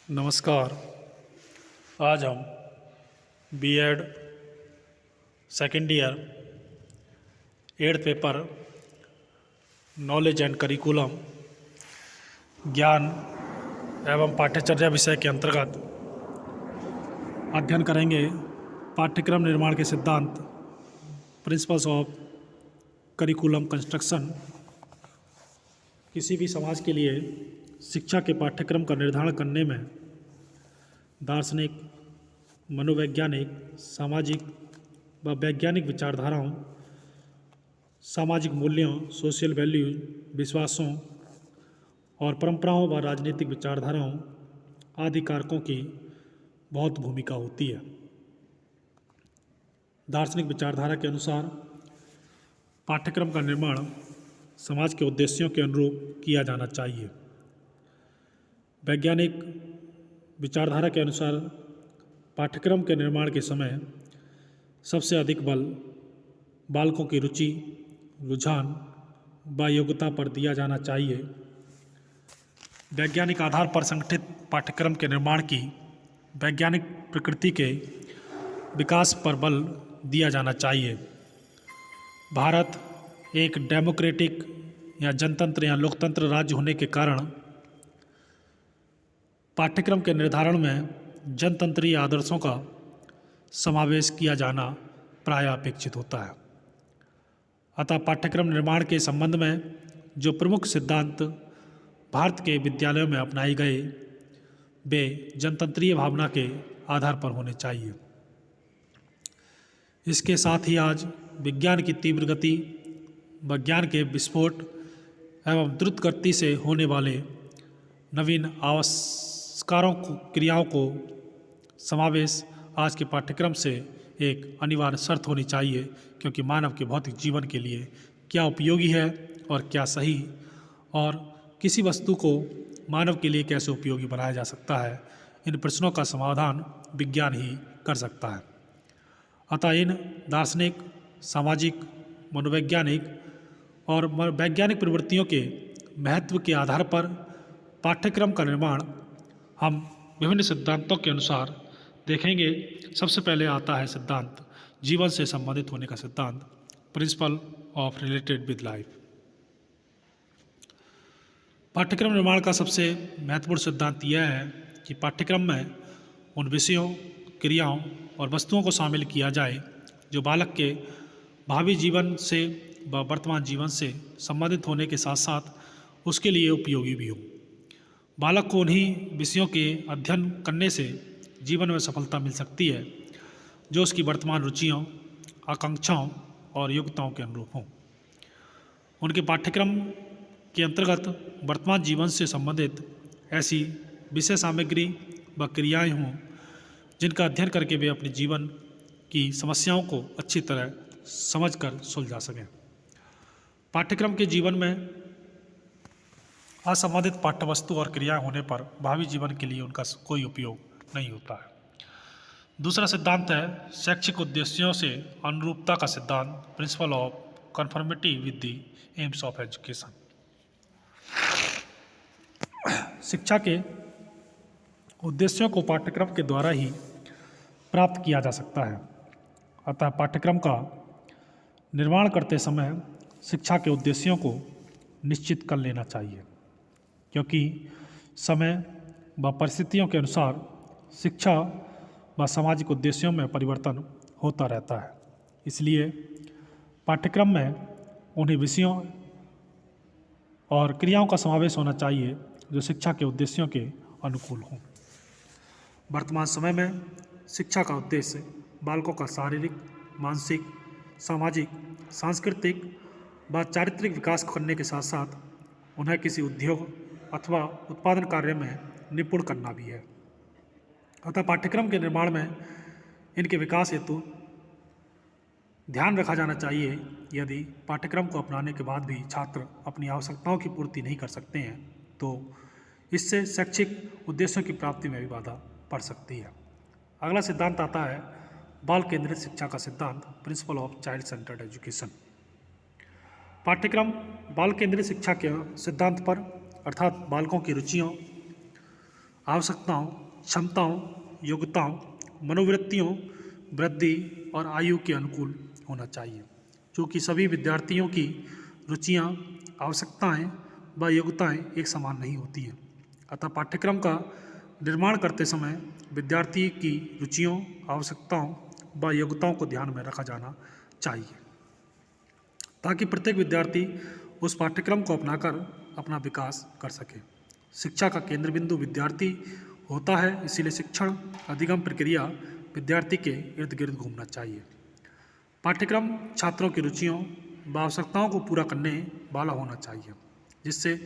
नमस्कार। आज हम BEd second year 8th paper knowledge and curriculum ज्ञान एवं पाठ्यचर्या विषय के अंतर्गत अध्ययन करेंगे पाठ्यक्रम निर्माण के सिद्धांत, प्रिंसिपल्स ऑफ करिकुलम कंस्ट्रक्शन। किसी भी समाज के लिए शिक्षा के पाठ्यक्रम का निर्धारण करने में दार्शनिक, मनोवैज्ञानिक, सामाजिक व वैज्ञानिक विचारधाराओं, सामाजिक मूल्यों, सोशल वैल्यूज, विश्वासों और परंपराओं व राजनीतिक विचारधाराओं आदि कारकों की बहुत भूमिका होती है। दार्शनिक विचारधारा के अनुसार पाठ्यक्रम का निर्माण समाज के उद्देश्यों के अनुरूप किया जाना चाहिए। वैज्ञानिक विचारधारा के अनुसार पाठ्यक्रम के निर्माण के समय सबसे अधिक बल बालकों की रुचि, रुझान व योग्यता पर दिया जाना चाहिए। वैज्ञानिक आधार पर संगठित पाठ्यक्रम के निर्माण की वैज्ञानिक प्रकृति के विकास पर बल दिया जाना चाहिए। भारत एक डेमोक्रेटिक या जनतंत्र या लोकतंत्र राज्य होने के कारण पाठ्यक्रम के निर्धारण में जनतंत्रीय आदर्शों का समावेश किया जाना प्रायः अपेक्षित होता है। अतः पाठ्यक्रम निर्माण के संबंध में जो प्रमुख सिद्धांत भारत के विद्यालयों में अपनाए गए वे जनतंत्रीय भावना के आधार पर होने चाहिए। इसके साथ ही आज विज्ञान की तीव्र गति, विज्ञान के विस्फोट एवं द्रुत गति से होने वाले नवीन आविष्कारों क्रियाओं को समावेश आज के पाठ्यक्रम से एक अनिवार्य शर्त होनी चाहिए, क्योंकि मानव के भौतिक जीवन के लिए क्या उपयोगी है और क्या सही, और किसी वस्तु को मानव के लिए कैसे उपयोगी बनाया जा सकता है, इन प्रश्नों का समाधान विज्ञान ही कर सकता है। अतः इन दार्शनिक, सामाजिक, मनोवैज्ञानिक और वैज्ञानिक प्रवृत्तियों के महत्व के आधार पर पाठ्यक्रम का निर्माण हम विभिन्न सिद्धांतों के अनुसार देखेंगे। सबसे पहले आता है सिद्धांत जीवन से संबंधित होने का सिद्धांत, principle of related with life. पाठ्यक्रम निर्माण का सबसे महत्वपूर्ण सिद्धांत यह है कि पाठ्यक्रम में उन विषयों, क्रियाओं और वस्तुओं को शामिल किया जाए जो बालक के भावी जीवन से व वर्तमान जीवन से संबंधित होने के साथ साथ उसके लिए उपयोगी भी हो। बालक को उन्हीं विषयों के अध्ययन करने से जीवन में सफलता मिल सकती है जो उसकी वर्तमान रुचियों, आकांक्षाओं और योग्यताओं के अनुरूप हों। उनके पाठ्यक्रम के अंतर्गत वर्तमान जीवन से संबंधित ऐसी विषय सामग्री व क्रियाएं हों जिनका अध्ययन करके वे अपने जीवन की समस्याओं को अच्छी तरह समझकर सुलझा सकें। पाठ्यक्रम के जीवन में असंबंधित पाठ्यवस्तु और क्रियाएं होने पर भावी जीवन के लिए उनका कोई उपयोग नहीं होता है। दूसरा सिद्धांत है शैक्षिक उद्देश्यों से अनुरूपता का सिद्धांत, principle of conformity with the AIIMS of education. शिक्षा के उद्देश्यों को पाठ्यक्रम के द्वारा ही प्राप्त किया जा सकता है। अतः पाठ्यक्रम का निर्माण करते समय शिक्षा के उद्देश्यों को निश्चित कर लेना चाहिए, क्योंकि समय व परिस्थितियों के अनुसार शिक्षा व सामाजिक उद्देश्यों में परिवर्तन होता रहता है। इसलिए पाठ्यक्रम में उन्हीं विषयों और क्रियाओं का समावेश होना चाहिए जो शिक्षा के उद्देश्यों के अनुकूल हों। वर्तमान समय में शिक्षा का उद्देश्य बालकों का शारीरिक, मानसिक, सामाजिक, सांस्कृतिक व चारित्रिक विकास करने के साथ साथ उन्हें किसी उद्योग अथवा उत्पादन कार्य में निपुण करना भी है। अतः पाठ्यक्रम के निर्माण में इनके विकास हेतु ध्यान रखा जाना चाहिए। यदि पाठ्यक्रम को अपनाने के बाद भी छात्र अपनी आवश्यकताओं की पूर्ति नहीं कर सकते हैं तो इससे शैक्षिक उद्देश्यों की प्राप्ति में भी बाधा पड़ सकती है। अगला सिद्धांत आता है बाल केंद्रित शिक्षा का सिद्धांत, principle of child centred education. पाठ्यक्रम बाल केंद्रित शिक्षा के सिद्धांत पर अर्थात बालकों की रुचियों, आवश्यकताओं, क्षमताओं, योग्यताओं, मनोवृत्तियों, वृद्धि और आयु के अनुकूल होना चाहिए, क्योंकि सभी विद्यार्थियों की रुचियाँ, आवश्यकताएं व योग्यताएं एक समान नहीं होती हैं। अतः पाठ्यक्रम का निर्माण करते समय विद्यार्थी की रुचियों, आवश्यकताओं व योग्यताओं को ध्यान में रखा जाना चाहिए, ताकि प्रत्येक विद्यार्थी उस पाठ्यक्रम को अपनाकर अपना विकास कर सके। शिक्षा का केंद्र बिंदु विद्यार्थी होता है, इसीलिए शिक्षण अधिगम प्रक्रिया विद्यार्थी के इर्द गिर्द घूमना चाहिए। पाठ्यक्रम छात्रों की रुचियों व आवश्यकताओं को पूरा करने वाला होना चाहिए, जिससे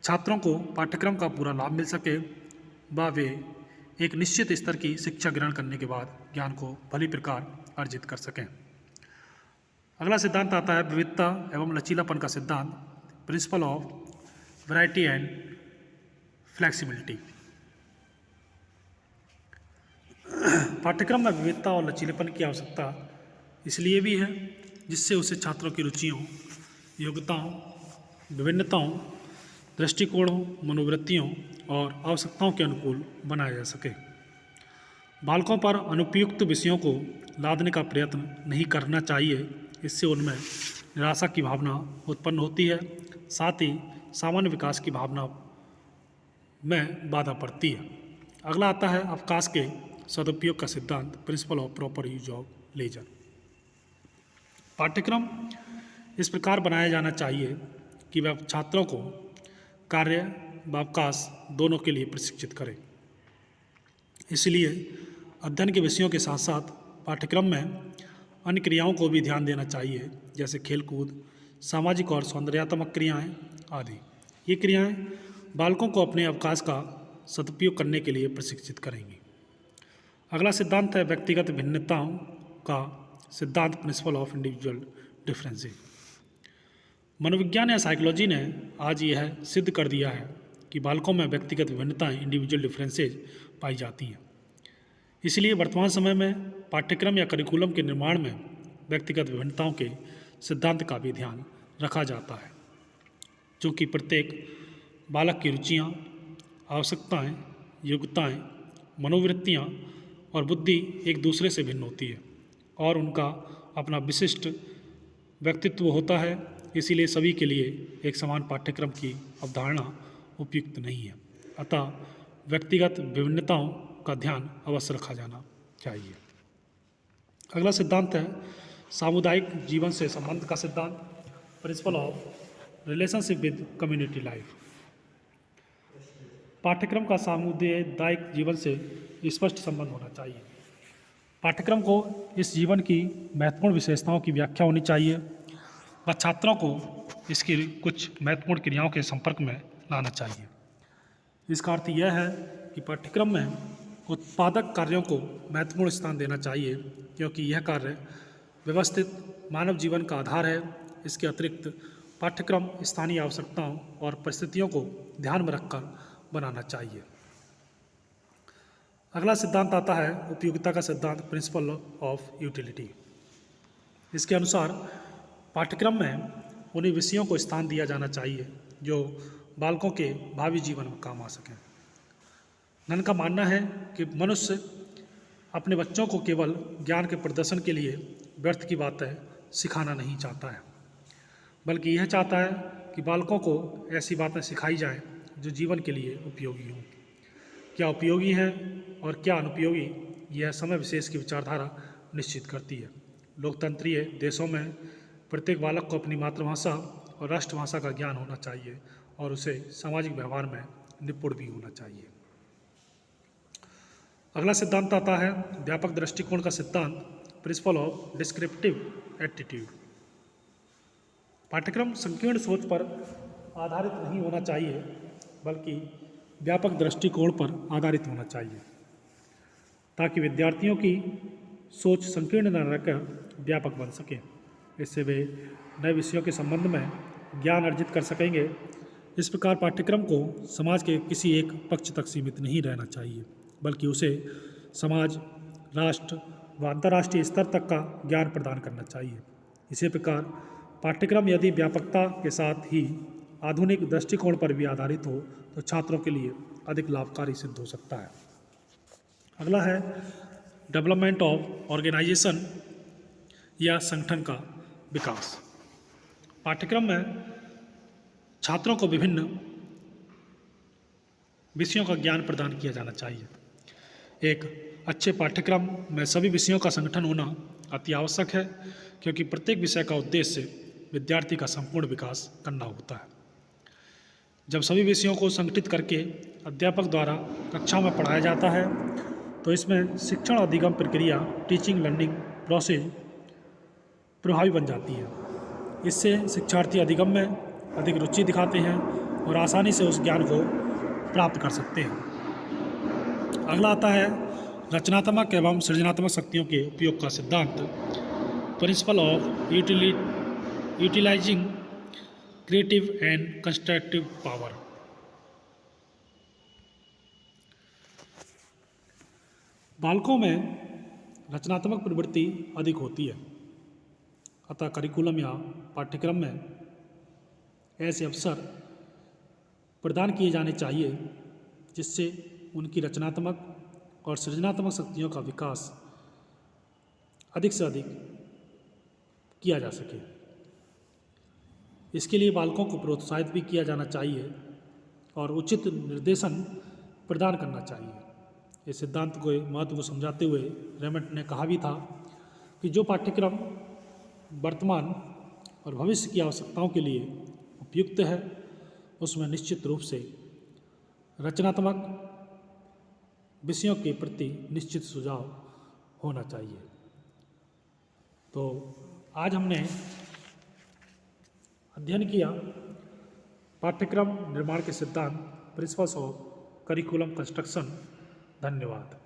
छात्रों को पाठ्यक्रम का पूरा लाभ मिल सके व वे एक निश्चित स्तर की शिक्षा ग्रहण करने के बाद ज्ञान को भली प्रकार अर्जित कर सकें। अगला सिद्धांत आता है विविधता एवं लचीलापन का सिद्धांत, principle of variety and flexibility. पाठ्यक्रम में विविधता और लचीलेपन की आवश्यकता इसलिए भी है जिससे उसे छात्रों की रुचियों, योग्यताओं, विभिन्नताओं, दृष्टिकोणों, मनोवृत्तियों और आवश्यकताओं के अनुकूल बनाया जा सके। बालकों पर अनुपयुक्त विषयों को लादने का प्रयत्न नहीं करना चाहिए, इससे उनमें निराशा की भावना उत्पन्न होती है, साथ ही सामान्य विकास की भावना में बाधा पड़ती है। अगला आता है अवकाश के सदुपयोग का सिद्धांत, principle of proper use of leisure. पाठ्यक्रम इस प्रकार बनाया जाना चाहिए कि वह छात्रों को कार्य व अवकाश दोनों के लिए प्रशिक्षित करें। इसलिए अध्ययन के विषयों के साथ साथ पाठ्यक्रम में अन्य क्रियाओं को भी ध्यान देना चाहिए, जैसे खेलकूद, सामाजिक और सौंदर्यात्मक क्रियाएं आदि। ये क्रियाएं बालकों को अपने अवकाश का सदुपयोग करने के लिए प्रशिक्षित करेंगी। अगला सिद्धांत है व्यक्तिगत भिन्नताओं का सिद्धांत, प्रिंसिपल ऑफ इंडिविजुअल डिफरेंसेस। मनोविज्ञान या साइकोलॉजी ने आज यह सिद्ध कर दिया है कि बालकों में व्यक्तिगत विभिन्नताएं, इंडिविजुअल डिफरेंसेस पाई जाती हैं। इसलिए वर्तमान समय में पाठ्यक्रम या करिकुलम के निर्माण में व्यक्तिगत विभिन्नताओं के सिद्धांत का भी ध्यान रखा जाता है, क्योंकि प्रत्येक बालक की रुचियाँ, आवश्यकताएं, योग्यताएं, मनोवृत्तियाँ और बुद्धि एक दूसरे से भिन्न होती है और उनका अपना विशिष्ट व्यक्तित्व होता है। इसीलिए सभी के लिए एक समान पाठ्यक्रम की अवधारणा उपयुक्त नहीं है। अतः व्यक्तिगत विभिन्नताओं का ध्यान अवश्य रखा जाना चाहिए। अगला सिद्धांत है सामुदायिक जीवन से संबंध का सिद्धांत, principle of relationship with community life. पाठ्यक्रम का सामुदायिक जीवन से स्पष्ट संबंध होना चाहिए। पाठ्यक्रम को इस जीवन की महत्वपूर्ण विशेषताओं की व्याख्या होनी चाहिए व छात्रों को इसकी कुछ महत्वपूर्ण क्रियाओं के संपर्क में लाना चाहिए। इसका अर्थ यह है कि पाठ्यक्रम में उत्पादक कार्यों को महत्वपूर्ण स्थान देना चाहिए, क्योंकि यह कार्य व्यवस्थित मानव जीवन का आधार है। इसके अतिरिक्त पाठ्यक्रम स्थानीय आवश्यकताओं और परिस्थितियों को ध्यान में रखकर बनाना चाहिए। अगला सिद्धांत आता है उपयोगिता का सिद्धांत, प्रिंसिपल ऑफ यूटिलिटी। इसके अनुसार पाठ्यक्रम में उन्हीं विषयों को स्थान दिया जाना चाहिए जो बालकों के भावी जीवन में काम आ सकें। नन का मानना है कि मनुष्य अपने बच्चों को केवल ज्ञान के प्रदर्शन के लिए व्यर्थ की बातें सिखाना नहीं चाहता है, बल्कि यह चाहता है कि बालकों को ऐसी बातें सिखाई जाएं जो जीवन के लिए उपयोगी हों। क्या उपयोगी हैं और क्या अनुपयोगी, यह समय विशेष की विचारधारा निश्चित करती है। लोकतंत्रीय देशों में प्रत्येक बालक को अपनी मातृभाषा और राष्ट्रभाषा का ज्ञान होना चाहिए और उसे सामाजिक व्यवहार में निपुण भी होना चाहिए। अगला सिद्धांत आता है व्यापक दृष्टिकोण का सिद्धांत, प्रिंसिपल ऑफ डिस्क्रिप्टिव एटीट्यूड। पाठ्यक्रम संकीर्ण सोच पर आधारित नहीं होना चाहिए, बल्कि व्यापक दृष्टिकोण पर आधारित होना चाहिए, ताकि विद्यार्थियों की सोच संकीर्ण न रहकर व्यापक बन सके। इससे वे नए विषयों के संबंध में ज्ञान अर्जित कर सकेंगे। इस प्रकार पाठ्यक्रम को समाज के किसी एक पक्ष तक सीमित नहीं रहना चाहिए, बल्कि उसे समाज, राष्ट्र व अंतर्राष्ट्रीय स्तर तक का ज्ञान प्रदान करना चाहिए। इसी प्रकार पाठ्यक्रम यदि व्यापकता के साथ ही आधुनिक दृष्टिकोण पर भी आधारित हो तो छात्रों के लिए अधिक लाभकारी सिद्ध हो सकता है। अगला है डेवलपमेंट ऑफ ऑर्गेनाइजेशन या संगठन का विकास। पाठ्यक्रम में छात्रों को विभिन्न विषयों का ज्ञान प्रदान किया जाना चाहिए। एक अच्छे पाठ्यक्रम में सभी विषयों का संगठन होना अति आवश्यक है, क्योंकि प्रत्येक विषय का उद्देश्य विद्यार्थी का संपूर्ण विकास करना होता है। जब सभी विषयों को संगठित करके अध्यापक द्वारा कक्षा में पढ़ाया जाता है तो इसमें शिक्षण अधिगम प्रक्रिया टीचिंग लर्निंग प्रोसेस प्रभावी बन जाती है। इससे शिक्षार्थी अधिगम में अधिक रुचि दिखाते हैं और आसानी से उस ज्ञान को प्राप्त कर सकते हैं। अगला आता है रचनात्मक एवं सृजनात्मक शक्तियों के उपयोग का सिद्धांत, principle of utilising creative and constructive power. बालकों में रचनात्मक प्रवृत्ति अधिक होती है, अतः करिकुलम या पाठ्यक्रम में ऐसे अवसर प्रदान किए जाने चाहिए जिससे उनकी रचनात्मक और सृजनात्मक शक्तियों का विकास अधिक से अधिक किया जा सके। इसके लिए बालकों को प्रोत्साहित भी किया जाना चाहिए और उचित निर्देशन प्रदान करना चाहिए। इस सिद्धांत को महत्व को समझाते हुए रेमंड ने कहा भी था कि जो पाठ्यक्रम वर्तमान और भविष्य की आवश्यकताओं के लिए उपयुक्त है उसमें निश्चित रूप से रचनात्मक विषयों के प्रति निश्चित सुझाव होना चाहिए। तो आज हमने अध्ययन किया पाठ्यक्रम निर्माण के सिद्धांत, प्रिंसिपल्स ऑफ करिकुलम कंस्ट्रक्शन। धन्यवाद।